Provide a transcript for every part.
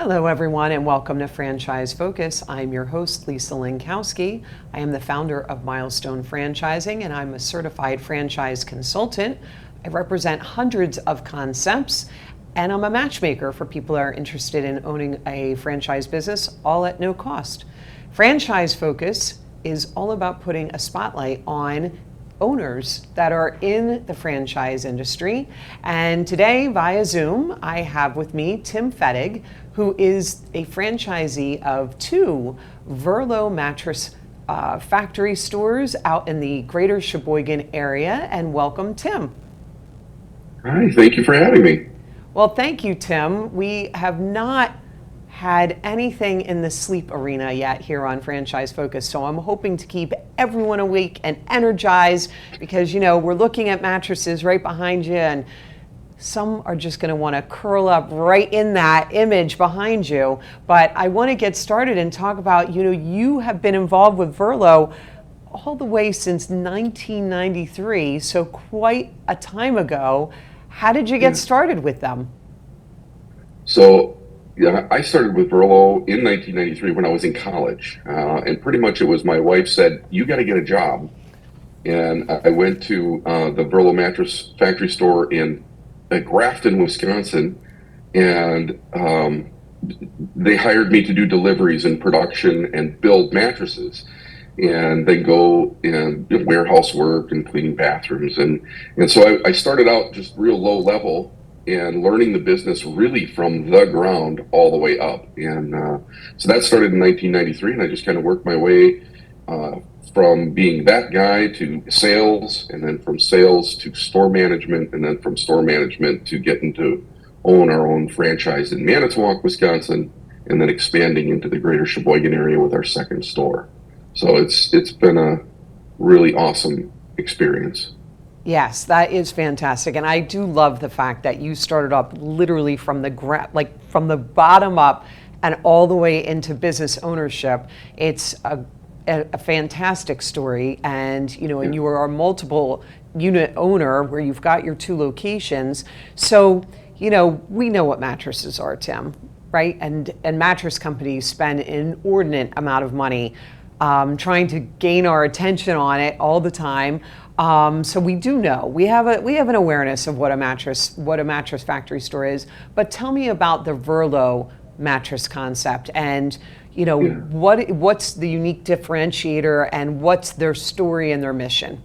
Hello, everyone, and welcome to Franchise Focus. I'm your host, Lisa Lankowski. I am the founder of Milestone Franchising, and I'm a certified franchise consultant. I represent hundreds of concepts, and I'm a matchmaker for people that are interested in owning a franchise business, all at no cost. Franchise Focus is all about putting a spotlight on owners that are in the franchise industry. And today via Zoom, I have with me Tim Fettig, who is a franchisee of two Verlo mattress factory stores out in the greater Sheboygan area. And welcome, Tim. Hi, thank you for having me. Well, thank you, Tim. We have not had anything in the sleep arena yet here on Franchise Focus, so I'm hoping to keep everyone awake and energized because, you know, we're looking at mattresses right behind you, and some are just going to want to curl up right in that image behind you. But I want to get started and talk about, you know, you have been involved with Verlo all the way since 1993, so quite a time ago. How did you get started with them? So, I started with Verlo in 1993 when I was in college. And pretty much it was my wife said, "You got to get a job." And I went to the Verlo mattress factory store in Grafton, Wisconsin. And they hired me to do deliveries and production and build mattresses. And then go and do warehouse work and cleaning bathrooms. And so I started out just real low level and learning the business really from the ground all the way up. And so that started in 1993, and I just kind of worked my way from being that guy to sales, and then from sales to store management, and then from store management to getting to own our own franchise in Manitowoc, Wisconsin, and then expanding into the greater Sheboygan area with our second store. So it's been a really awesome experience. Yes, that is fantastic, and I do love the fact that you started up literally from the from the bottom up and all the way into business ownership. It's a fantastic story, and you know, and Yeah. you are a multiple unit owner where you've got your two locations. So you know, we know what mattresses are, Tim, right? And mattress companies spend an inordinate amount of money trying to gain our attention on it all the time. So we do know we have an awareness of what a mattress factory store is. But tell me about the Verlo mattress concept, and you know, Yeah. what's the unique differentiator, and what's their story and their mission?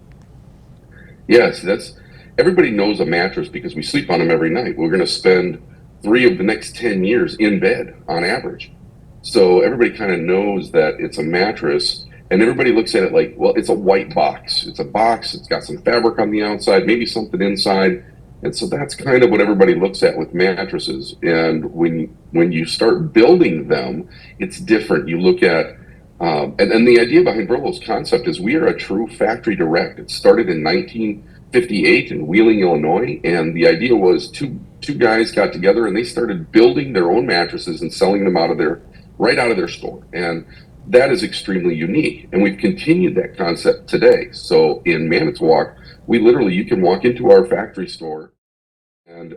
Yes, that's everybody knows a mattress because we sleep on them every night. We're going to spend 3 of the next 10 years in bed on average. So everybody kind of knows that it's a mattress, and everybody looks at it like, well, it's a white box. It's a box. It's got some fabric on the outside, maybe something inside. And so that's kind of what everybody looks at with mattresses. And when you start building them, it's different. You look at and the idea behind Verlo's concept is we are a true factory direct. It started in 1958 in Wheeling, Illinois, and the idea was two guys got together and they started building their own mattresses and selling them right out of their store. And that is extremely unique. And we've continued that concept today. So in Manitowoc, you can walk into our factory store and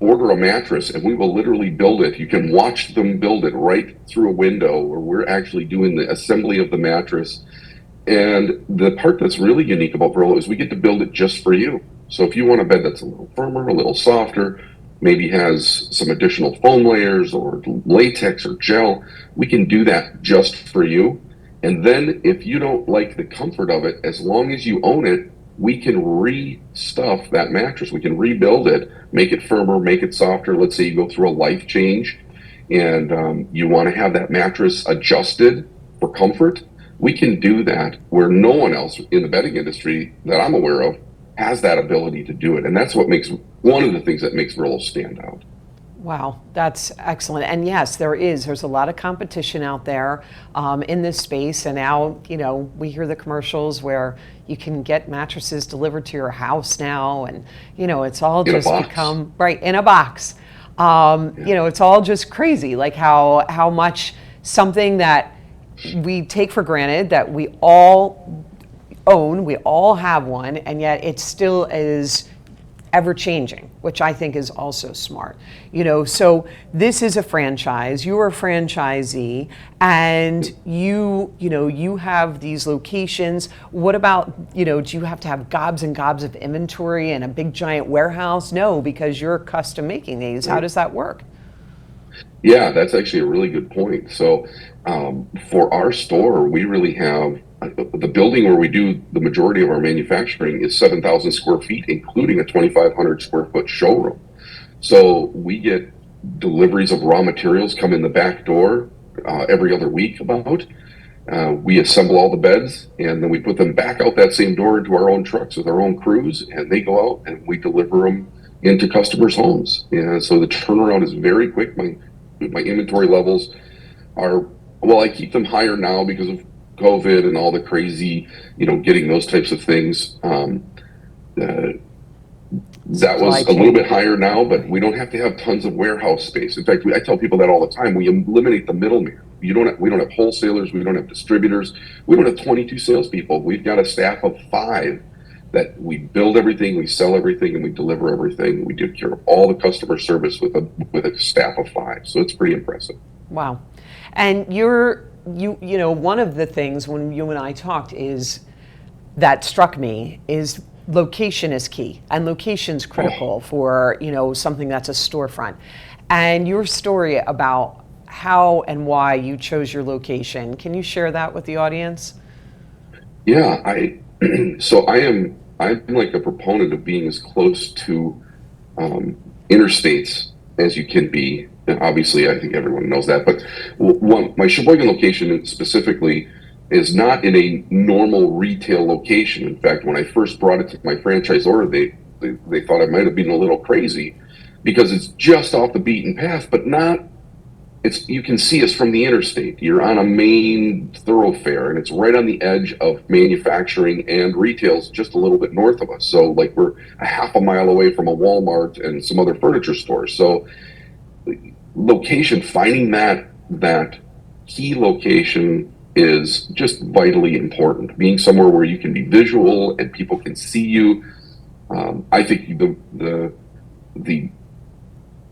order a mattress, and we will literally build it. You can watch them build it right through a window where we're actually doing the assembly of the mattress. And the part that's really unique about Verlo is we get to build it just for you. So if you want a bed that's a little firmer, a little softer, maybe has some additional foam layers or latex or gel, we can do that just for you. And then if you don't like the comfort of it, as long as you own it, we can re-stuff that mattress. We can rebuild it, make it firmer, make it softer. Let's say you go through a life change and you want to have that mattress adjusted for comfort. We can do that where no one else in the bedding industry that I'm aware of has that ability to do it. And that's one of the things that makes Verlo stand out. Wow, that's excellent. And yes, there's a lot of competition out there in this space. And now, you know, we hear the commercials where you can get mattresses delivered to your house now. And, you know, it's all In a just box. become, right, in a box. You know, it's all just crazy, like how much something that we take for granted that we all own, we all have one, and yet it still is ever changing, which I think is also smart. So this is a franchise, you're a franchisee, and you have these locations. What about, do you have to have gobs and gobs of inventory and a big giant warehouse? No, because you're custom making these. How does that work? Yeah, that's actually a really good point. So, for our store, we really have the building where we do the majority of our manufacturing is 7,000 square feet, including a 2,500 square foot showroom. So we get deliveries of raw materials come in the back door every other week about. We assemble all the beds and then we put them back out that same door into our own trucks with our own crews, and they go out and we deliver them into customers' homes. And so the turnaround is very quick. My inventory levels are, well, I keep them higher now because of COVID and all the crazy, getting those types of things. That was a little bit higher now, but we don't have to have tons of warehouse space. In fact, I tell people that all the time. We eliminate the middleman. We don't have wholesalers. We don't have distributors. We don't have 22 salespeople. We've got a staff of 5 that we build everything, we sell everything, and we deliver everything. We take care of all the customer service with a staff of 5. So it's pretty impressive. Wow. And one of the things when you and I talked is that struck me is location is key, and location's critical for something that's a storefront. And your story about how and why you chose your location, can you share that with the audience? Yeah, I'm like a proponent of being as close to interstates as you can be. And obviously, I think everyone knows that. But my Sheboygan location specifically is not in a normal retail location. In fact, when I first brought it to my franchisor, they thought I might have been a little crazy because it's just off the beaten path, but not. You can see us from the interstate. You're on a main thoroughfare, and it's right on the edge of manufacturing and retail's just a little bit north of us. So, like, we're a half a mile away from a Walmart and some other furniture stores. So, finding that key location is just vitally important. Being somewhere where you can be visual and people can see you. I think the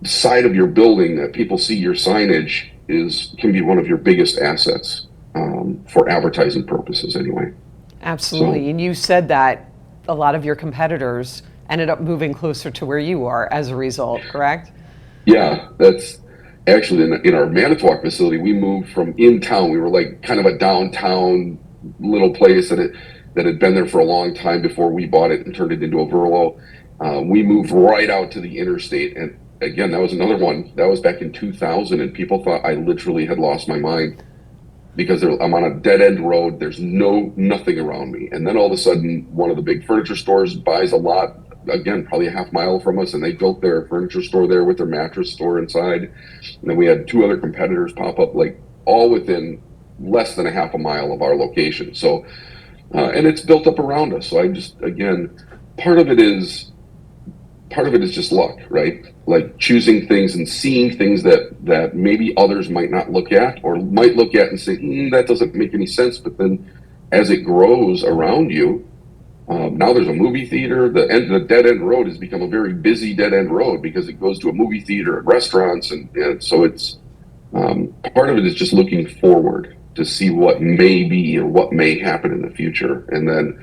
side of your building that people see your signage can be one of your biggest assets for advertising purposes anyway. Absolutely. So, and you said that a lot of your competitors ended up moving closer to where you are as a result, correct? Yeah, that's actually in our Manitowoc facility. We moved from in town. We were like kind of a downtown little place that had been there for a long time before we bought it and turned it into a Verlo. We moved right out to the interstate, and again, that was another one. That was back in 2000, and people thought I literally had lost my mind because I'm on a dead-end road. There's nothing around me. And then all of a sudden, one of the big furniture stores buys a lot, again, probably a half mile from us, and they built their furniture store there with their mattress store inside. And then we had 2 other competitors pop up, like, all within less than a half a mile of our location. So, and it's built up around us. So part of it is just luck, right? Like choosing things and seeing things that maybe others might not look at or might look at and say, that doesn't make any sense. But then as it grows around you, now there's a movie theater. The dead end road has become a very busy dead end road because it goes to a movie theater and restaurants. And so it's part of it is just looking forward to see what may be or what may happen in the future. And then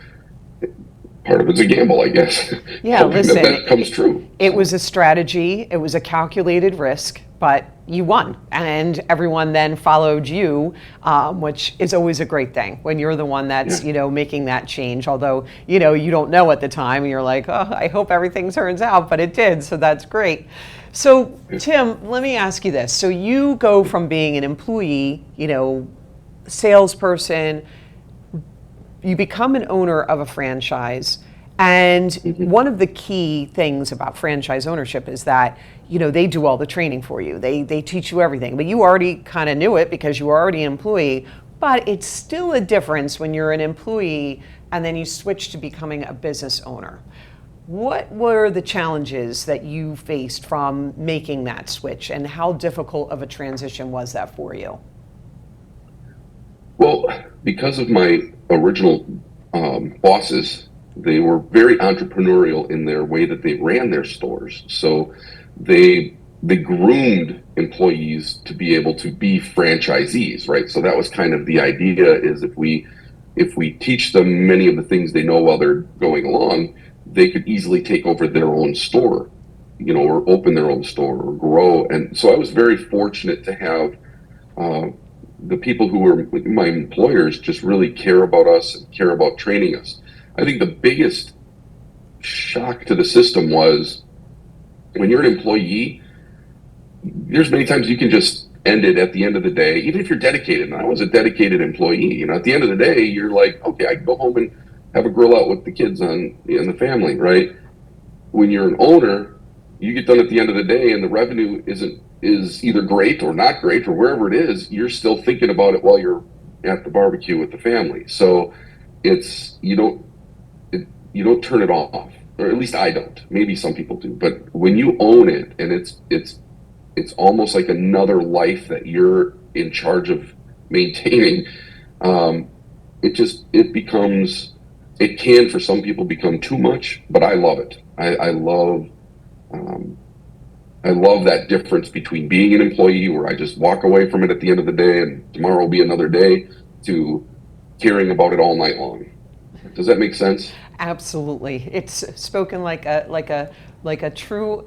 part of it's a gamble, I guess. Yeah, listen, that comes true. It was a strategy. It was a calculated risk, but you won, and everyone then followed you, which is always a great thing when you're the one that's making that change. Although you don't know at the time, and you're like, oh, I hope everything turns out, but it did, so that's great. So Tim, let me ask you this: so you go from being an employee, salesperson. You become an owner of a franchise, and one of the key things about franchise ownership is that they do all the training for you. They teach you everything, but you already kind of knew it because you were already an employee. But it's still a difference when you're an employee and then you switch to becoming a business owner. What were the challenges that you faced from making that switch, and how difficult of a transition was that for you? Well, because of my original bosses, they were very entrepreneurial in their way that they ran their stores. So they groomed employees to be able to be franchisees, right? So that was kind of the idea, is if we teach them many of the things they know while they're going along, they could easily take over their own store, or open their own store or grow. And so I was very fortunate to have uh, the people who were my employers just really care about us and care about training us. I think the biggest shock to the system was, when you're an employee, there's many times you can just end it at the end of the day, even if you're dedicated. And I was a dedicated employee. At the end of the day, you're like, okay, I can go home and have a grill out with the kids and the family, right? When you're an owner, you get done at the end of the day, and the revenue is either great or not great, or wherever it is, you're still thinking about it while you're at the barbecue with the family. So it's you don't turn it off, or at least I don't. Maybe some people do, but when you own it, and it's almost like another life that you're in charge of maintaining. It can, for some people, become too much, but I love it. Um, I love that difference between being an employee, where I just walk away from it at the end of the day and tomorrow will be another day, to caring about it all night long. Does that make sense? Absolutely. It's spoken like a true,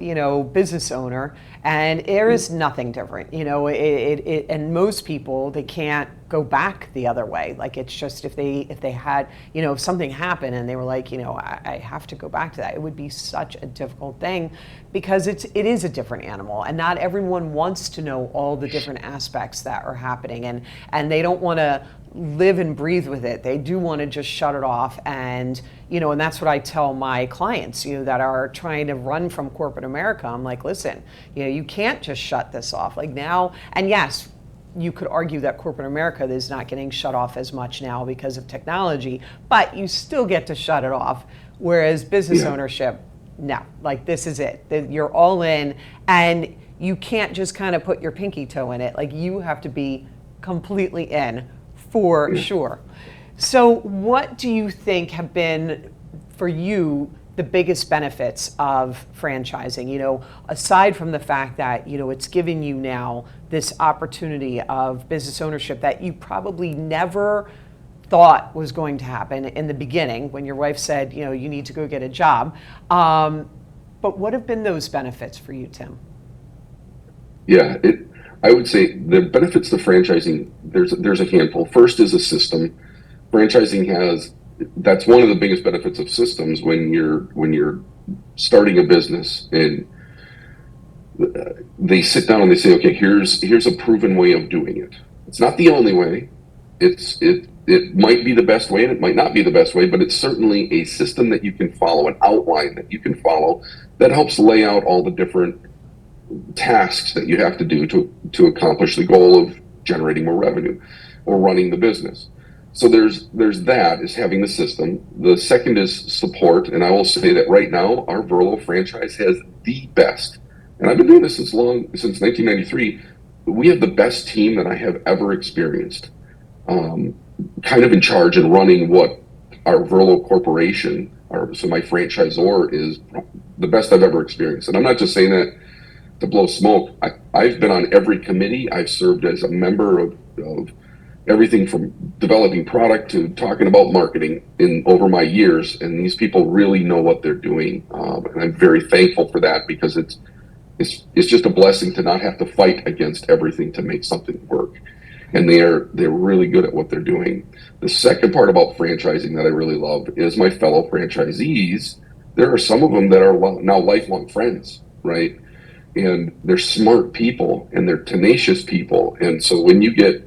business owner, and there is nothing different. And most people, they can't go back the other way. Like, it's just, if they had, if something happened and they were like, I have to go back to that, it would be such a difficult thing, because it is a different animal, and not everyone wants to know all the different aspects that are happening, and they don't want to live and breathe with it. They do want to just shut it off. And and that's what I tell my clients, that are trying to run from corporate America. I'm like, listen, you can't just shut this off like now. And yes, you could argue that corporate America is not getting shut off as much now because of technology, but you still get to shut it off. Whereas business ownership, no, like, this is it. You're all in, and you can't just kind of put your pinky toe in it. Like, you have to be completely in, for sure. So what do you think have been, for you, the biggest benefits of franchising? Aside from the fact that, it's giving you now this opportunity of business ownership that you probably never thought was going to happen in the beginning, when your wife said, you need to go get a job. But what have been those benefits for you, Tim? Yeah, I would say the benefits to franchising, there's a handful. First is a system. Franchising that's one of the biggest benefits of systems, when you're starting a business, and they sit down and they say, okay, here's a proven way of doing it. It's not the only way. It might be the best way, and it might not be the best way, but it's certainly a system that you can follow, an outline that you can follow, that helps lay out all the different tasks that you have to do to accomplish the goal of generating more revenue or running the business. So there's that, is having the system. The second is support, and I will say that right now our Verlo franchise has the best, and I've been doing this since 1993. We have the best team that I have ever experienced, kind of in charge and running what our Verlo corporation, so my franchisor, is the best I've ever experienced. And I'm not just saying that to blow smoke. I've been on every committee. I've served as a member of everything from developing product to talking about marketing over my years, and these people really know what they're doing, and I'm very thankful for that, because it's just a blessing to not have to fight against everything to make something work, and they're really good at what they're doing. The second part about franchising that I really love is my fellow franchisees. There are some of them that are now lifelong friends, right? And they're smart people, and they're tenacious people, and so when you get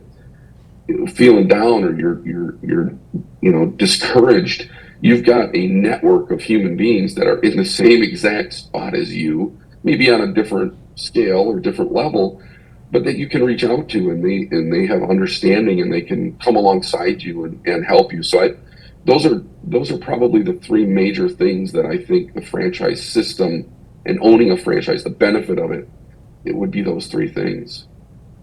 feeling down, or you're discouraged, you've got a network of human beings that are in the same exact spot as you, maybe on a different scale or different level, but that you can reach out to, and they have understanding, and they can come alongside you and help you. So those are probably the three major things that I think the franchise system and owning a franchise, the benefit of it would be those 3 things.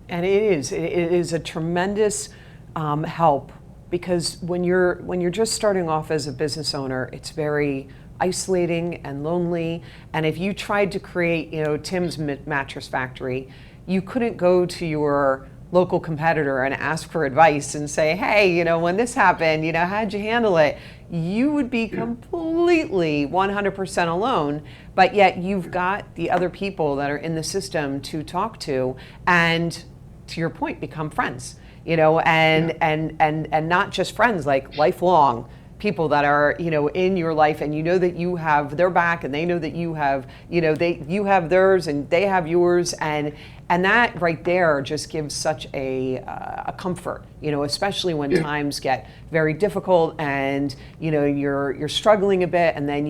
And it is a tremendous help because when you're just starting off as a business owner, it's very isolating and lonely. And if you tried to create, Tim's mattress factory, you couldn't go to your local competitor and ask for advice and say, hey, when this happened, how'd you handle it? You would be completely 100% alone, but yet you've got the other people that are in the system to talk to, and to your point, become friends, and not just friends, like lifelong people that are, in your life, and that you have their back, and they know that you have, you have theirs and they have yours, and that right there just gives such a comfort, especially when times get very difficult and you're struggling a bit, and then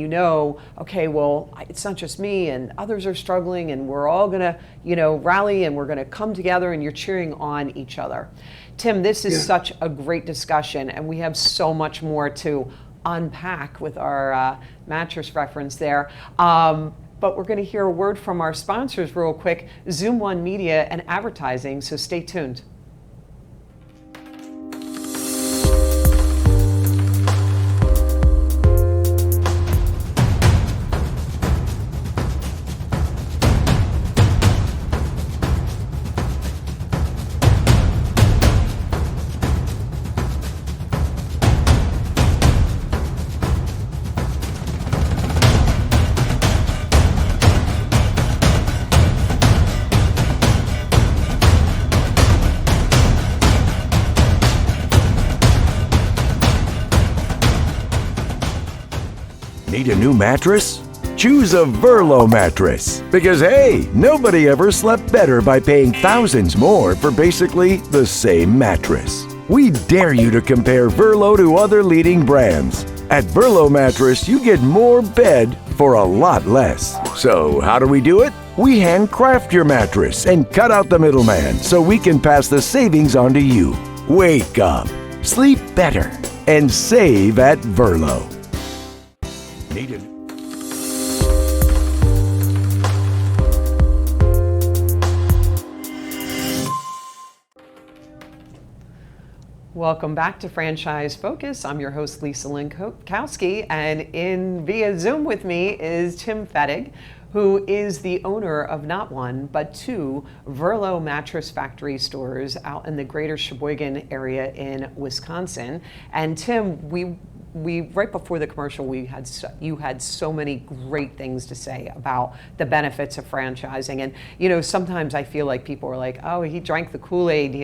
okay, well, it's not just me, and others are struggling, and we're all gonna rally, and we're gonna come together, and you're cheering on each other. Tim, this is such a great discussion, and we have so much more to unpack with our mattress reference there. But we're going to hear a word from our sponsors real quick, Zoom One Media and Advertising, so stay tuned. Need a new mattress? Choose a Verlo mattress. Because hey, nobody ever slept better by paying thousands more for basically the same mattress. We dare you to compare Verlo to other leading brands. At Verlo Mattress, you get more bed for a lot less. So how do we do it? We handcraft your mattress and cut out the middleman so we can pass the savings on to you. Wake up, sleep better, and save at Verlo. Needed. Welcome back to Franchise Focus. I'm your host, Lisa Linkowski, and in via Zoom with me is Tim Fettig, who is the owner of not one, but two Verlo mattress factory stores out in the greater Sheboygan area in Wisconsin. And Tim, we right before the commercial, you had so many great things to say about the benefits of franchising. And sometimes I feel like people are like, oh, he drank the Kool-Aid,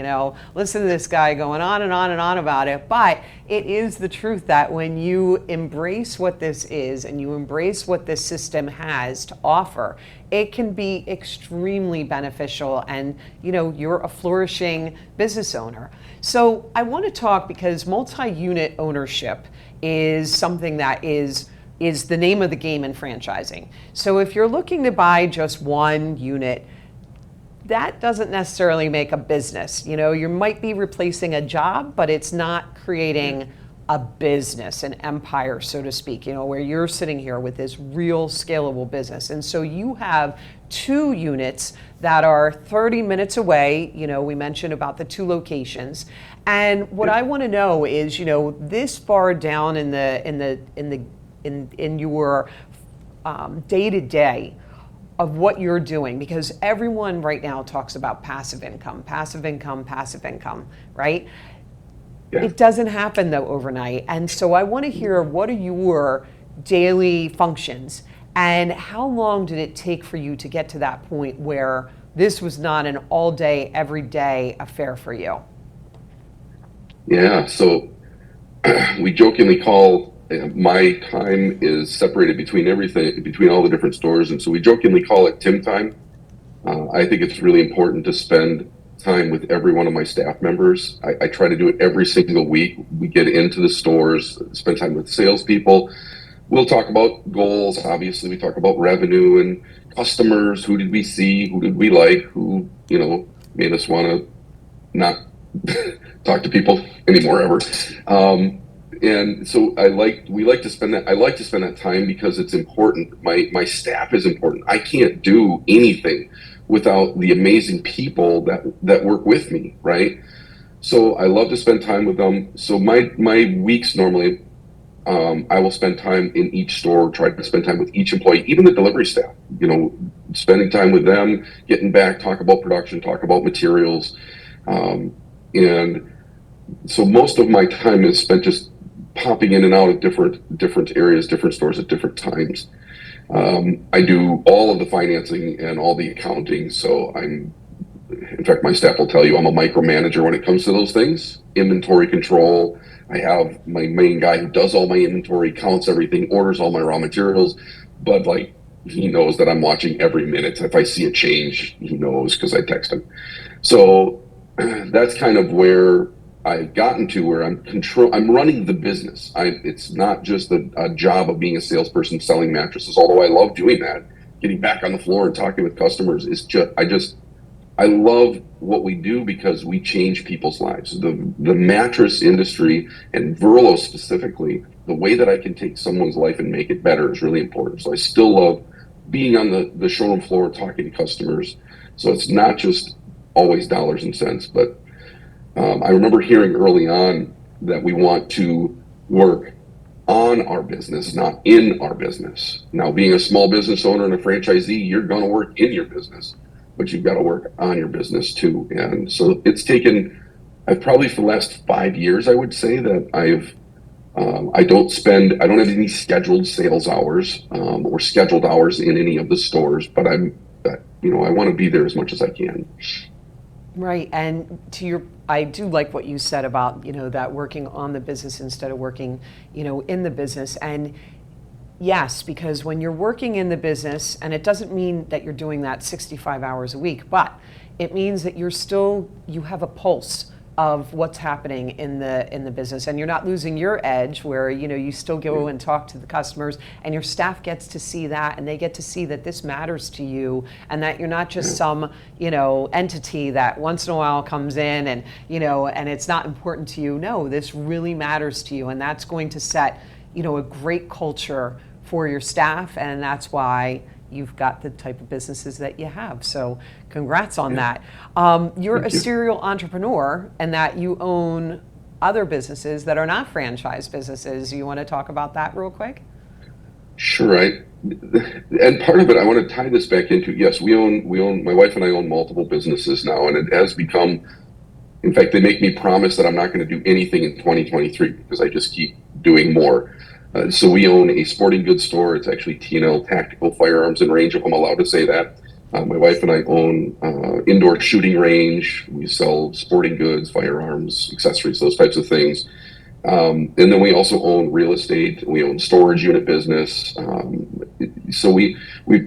listen to this guy going on and on and on about it. But it is the truth that when you embrace what this is and you embrace what this system has to offer, it can be extremely beneficial, and you're a flourishing business owner. So I want to talk, because multi-unit ownership is something that is the name of the game in franchising. So if you're looking to buy just one unit, that doesn't necessarily make a business. You might be replacing a job, but it's not creating a business, an empire, so to speak, where you're sitting here with this real scalable business. And so you have two units that are 30 minutes away. We mentioned about the two locations. And what I want to know is, this far down in your day-to-day of what you're doing, because everyone right now talks about passive income, right? Yeah. It doesn't happen though overnight. And so I want to hear, what are your daily functions, and how long did it take for you to get to that point where this was not an all day, every day affair for you? Yeah, so we jokingly call my time is separated between all the different stores, and so we jokingly call it Tim time. I think it's really important to spend time with every one of my staff members. I try to do it every single week. We get into the stores, spend time with salespeople. We'll talk about goals. Obviously, we talk about revenue and customers. Who did we see? Who did we like? Who made us want to not talk to people anymore ever. And so we like to spend that. I like to spend that time because it's important. My staff is important. I can't do anything without the amazing people that work with me, right? So I love to spend time with them. So my weeks normally, I will spend time in each store, try to spend time with each employee, even the delivery staff, spending time with them, getting back, talk about production, talk about materials. And so most of my time is spent just popping in and out of different areas, different stores at different times. I do all of the financing and all the accounting. So in fact, my staff will tell you I'm a micromanager when it comes to those things. Inventory control. I have my main guy who does all my inventory, counts everything, orders all my raw materials. But like, he knows that I'm watching every minute. If I see a change, he knows because I text him. So that's kind of where I've gotten to, where I'm running the business. It's not just a job of being a salesperson selling mattresses, although I love doing that. Getting back on the floor and talking with customers is I love what we do because we change people's lives. The mattress industry, and Verlo specifically, the way that I can take someone's life and make it better is really important. So I still love being on the showroom floor, talking to customers. So it's not just always dollars and cents, but I remember hearing early on that we want to work on our business, not in our business. Now, being a small business owner and a franchisee, you're going to work in your business, but you've got to work on your business too. And so I've probably for the last 5 years, I would say that I don't have any scheduled sales hours or scheduled hours in any of the stores, but I want to be there as much as I can. Right, and I do like what you said about, that working on the business instead of working, in the business. And yes, because when you're working in the business, and it doesn't mean that you're doing that 65 hours a week, but it means that you have a pulse of what's happening in the business, and you're not losing your edge where, you still go and talk to the customers, and your staff gets to see that, and they get to see that this matters to you, and that you're not just some, entity that once in a while comes in and, and it's not important to you. No, this really matters to you, and that's going to set, a great culture for your staff, and that's why you've got the type of businesses that you have. So congrats on that. You're a serial entrepreneur, and that you own other businesses that are not franchise businesses. You want to talk about that real quick? Sure. And part of it, I want to tie this back into, yes, my wife and I own multiple businesses now, and it has become, in fact, they make me promise that I'm not going to do anything in 2023 because I just keep doing more. So we own a sporting goods store. It's actually T&L Tactical Firearms and Range, if I'm allowed to say that. My wife and I own indoor shooting range. We sell sporting goods, firearms, accessories, those types of things. And then we also own real estate. We own storage unit business. So we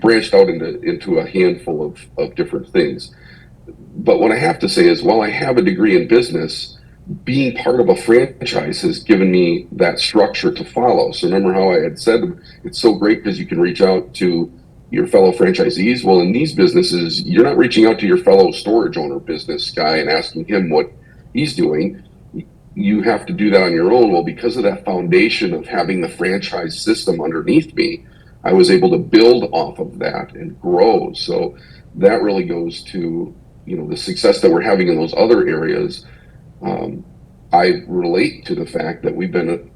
branched out into a handful of different things. But what I have to say is, while I have a degree in business, being part of a franchise has given me that structure to follow. So remember how I had said it's so great because you can reach out to your fellow franchisees. Well, in these businesses, you're not reaching out to your fellow storage owner business guy and asking him what he's doing. You have to do that on your own. Well, because of that foundation of having the franchise system underneath me, I was able to build off of that and grow. So that really goes to, the success that we're having in those other areas. I relate to the fact that we've been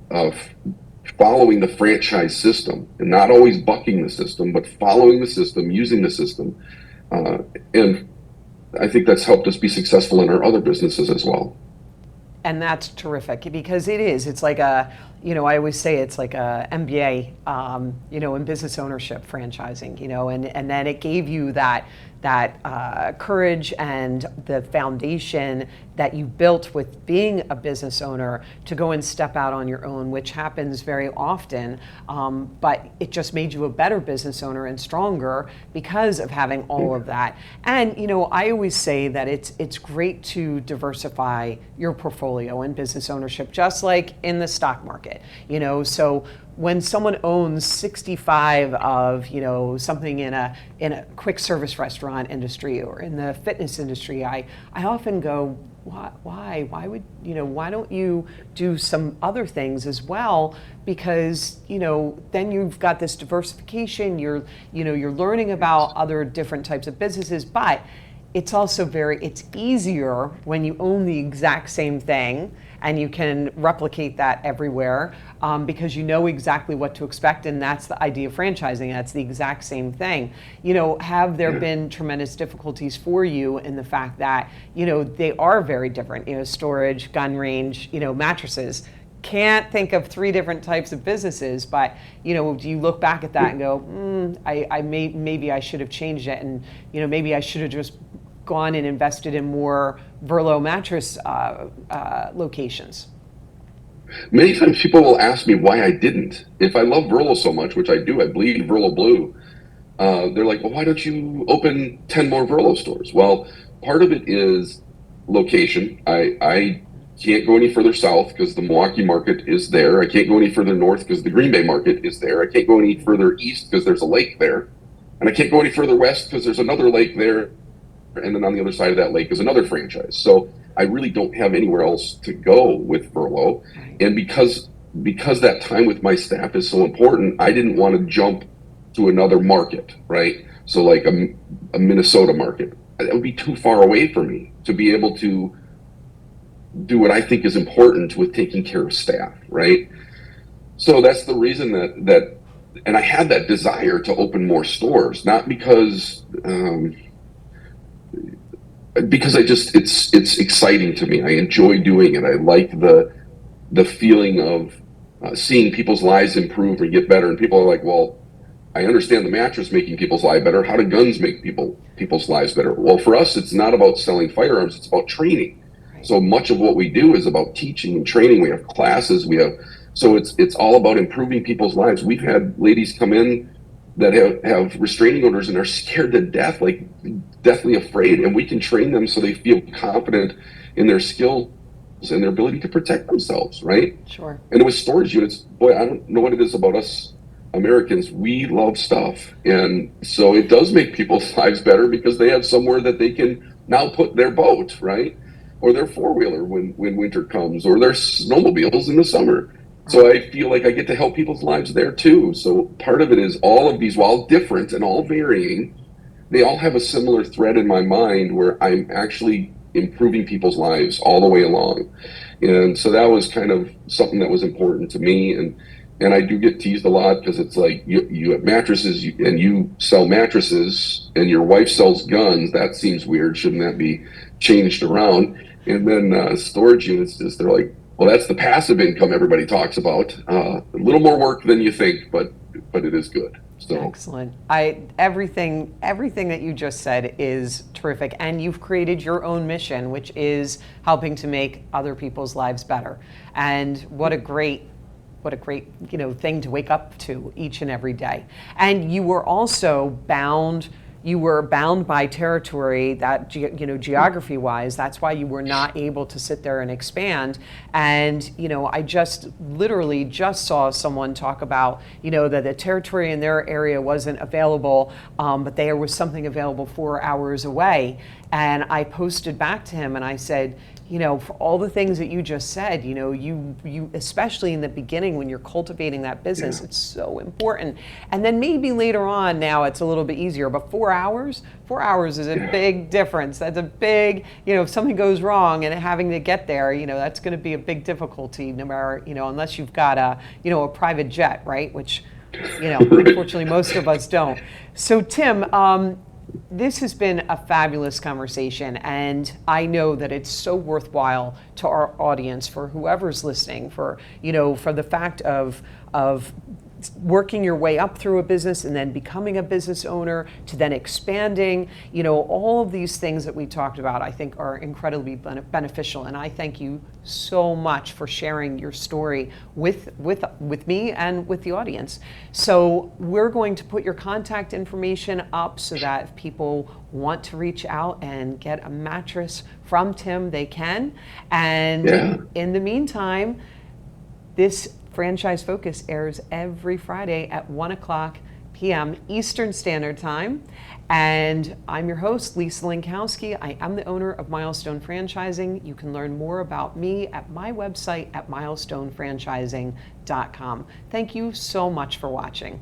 following the franchise system and not always bucking the system, but following the system, using the system. And I think that's helped us be successful in our other businesses as well. And that's terrific because it's like I always say it's like a MBA, in business ownership, franchising, and then it gave you that courage and the foundation that you built with being a business owner to go and step out on your own, which happens very often, but it just made you a better business owner and stronger because of having all of that. And I always say that it's great to diversify your portfolio in business ownership, just like in the stock market, so when someone owns 65 of something in a quick service restaurant industry or in the fitness industry, I often go, why would why don't you do some other things as well? Because then you've got this diversification. You're learning about other different types of businesses, but it's also it's easier when you own the exact same thing and you can replicate that everywhere, because you know exactly what to expect, and that's the idea of franchising. That's the exact same thing. Have there been tremendous difficulties for you in the fact that, they are very different, storage, gun range, mattresses? Can't think of 3 different types of businesses, but do you look back at that and go, maybe I should have changed it, and maybe I should have just gone and invested in more Verlo mattress locations? Many times people will ask me why I didn't. If I love Verlo so much, which I do, I bleed Verlo blue. They're like, well, why don't you open 10 more Verlo stores? Well, part of it is location. I can't go any further south because the Milwaukee market is there. I can't go any further north because the Green Bay market is there. I can't go any further east because there's a lake there. And I can't go any further west because there's another lake there. And then on the other side of that lake is another franchise. So I really don't have anywhere else to go with Verlo. And because that time with my staff is so important, I didn't want to jump to another market, right? So like a Minnesota market. That would be too far away for me to be able to do what I think is important with taking care of staff, right? So that's the reason that and I had that desire to open more stores, not because it's exciting to me. I enjoy doing it. I like the feeling of seeing people's lives improve and get better. And people are like, well, I understand the mattress making people's lives better. How do guns make people's lives better? Well, for us, it's not about selling firearms. It's about training. So much of what we do is about teaching and training. We have classes. So it's all about improving people's lives. We've had ladies come in that have restraining orders and are scared to death, like deathly afraid, and we can train them so they feel confident in their skills and their ability to protect themselves, right? Sure. And with storage units, boy, I don't know what it is about us Americans. We love stuff, and so it does make people's lives better because they have somewhere that they can now put their boat, right? Or their four-wheeler when winter comes, or their snowmobiles in the summer. So I feel like I get to help people's lives there too. So part of it is all of these, while different and all varying, they all have a similar thread in my mind where I'm actually improving people's lives all the way along. And so that was kind of something that was important to me. And I do get teased a lot because it's like you have mattresses and you sell mattresses and your wife sells guns. That seems weird. Shouldn't that be changed around? And then storage units, they're like, well, that's the passive income everybody talks about. A little more work than you think, but it is good. So excellent. Everything that you just said is terrific, and you've created your own mission, which is helping to make other people's lives better. And what a great thing to wake up to each and every day. And you were also bound. You were bound by territory that, geography-wise, that's why you were not able to sit there and expand. And, I literally just saw someone talk about, that the territory in their area wasn't available, but there was something available 4 hours away. And I posted back to him and I said, for all the things that you just said, you especially in the beginning when you're cultivating that business, it's so important. And then maybe later on, now it's a little bit easier, but 4 hours is a big difference. That's a big, if something goes wrong and having to get there, that's going to be a big difficulty, no matter, unless you've got a private jet, right? Which, unfortunately most of us don't. So Tim, this has been a fabulous conversation, and I know that it's so worthwhile to our audience, for whoever's listening, for the fact of working your way up through a business and then becoming a business owner to then expanding, all of these things that we talked about, I think are incredibly beneficial. And I thank you so much for sharing your story with me and with the audience. So we're going to put your contact information up so that if people want to reach out and get a mattress from Tim, they can. And in the meantime, this Franchise Focus airs every Friday at 1:00 p.m. Eastern Standard Time. And I'm your host, Lisa Lankowski. I am the owner of Milestone Franchising. You can learn more about me at my website at milestonefranchising.com. Thank you so much for watching.